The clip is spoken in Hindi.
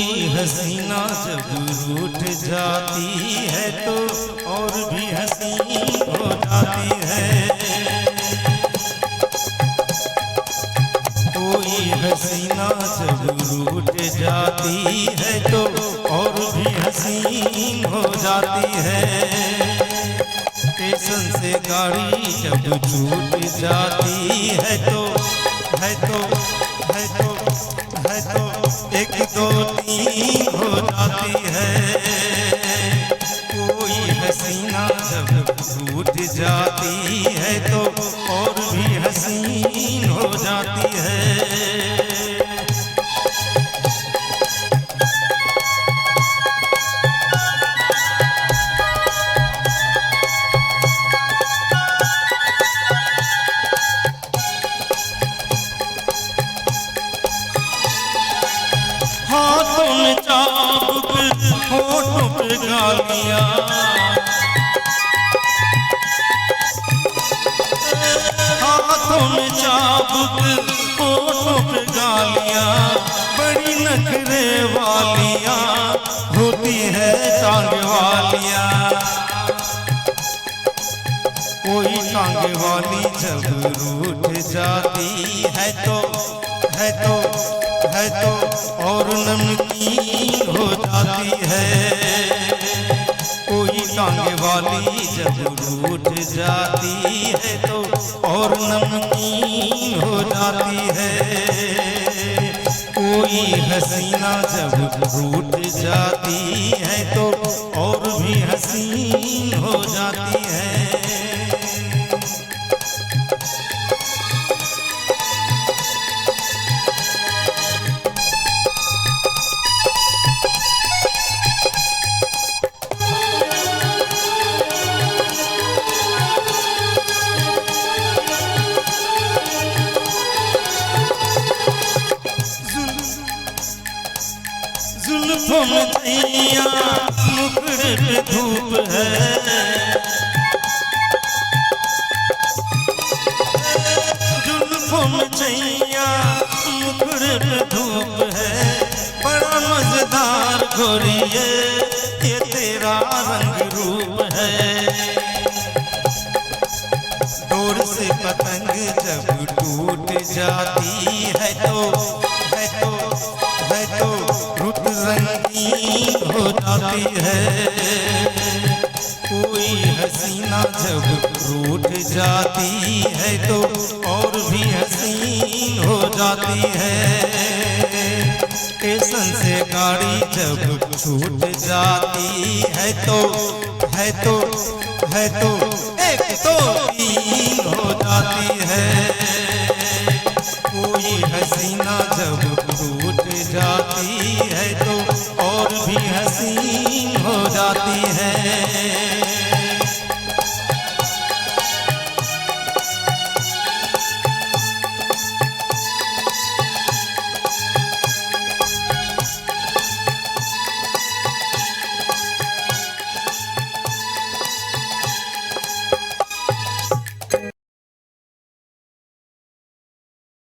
कोई हसीना जब रूठ जाती है तो और भी हसीन हो जाती है। कोई हसीना जब रूठ जाती है तो और भी हसीन हो जाती है। स्टेशन से गाड़ी जब छूट जाती है तो एक दो तीन हो जाती है। कोई हसीना जब छूट जाती है तो और भी हसीन हो जाती है। हाथों में चाबुक होठों पे गालियां, हाथों में चाबुक होठों पे गालियां, बड़ी नखरे वालियां होती है टांग वालियां। कोई टांग वाली जब रूठ जाती है तो और नमकीन हो जाती है। कोई टांगे वाली जब रूठ जाती है तो और नमकीन हो जाती है। कोई हसीना जब रूठ जाती है तो और भी हसीन हो जाती है। जुल्फों में दैया मुखड़े पे धूप है, जुल्फों में दैया मुखड़े पे धूप है। बड़ा मजेदार गोरिये ये तेरा रंग रूप है। डोर से पतंग जब टूट जाती है तो रुत रंगीन हो जाती है। कोई हसीना जब रूठ जाती है तो और भी हसीन हो जाती है। स्टेशन से गाड़ी जब छूट जाती है तो एक तो तीन हो जाती है। कोई हसीना जब टूट जाती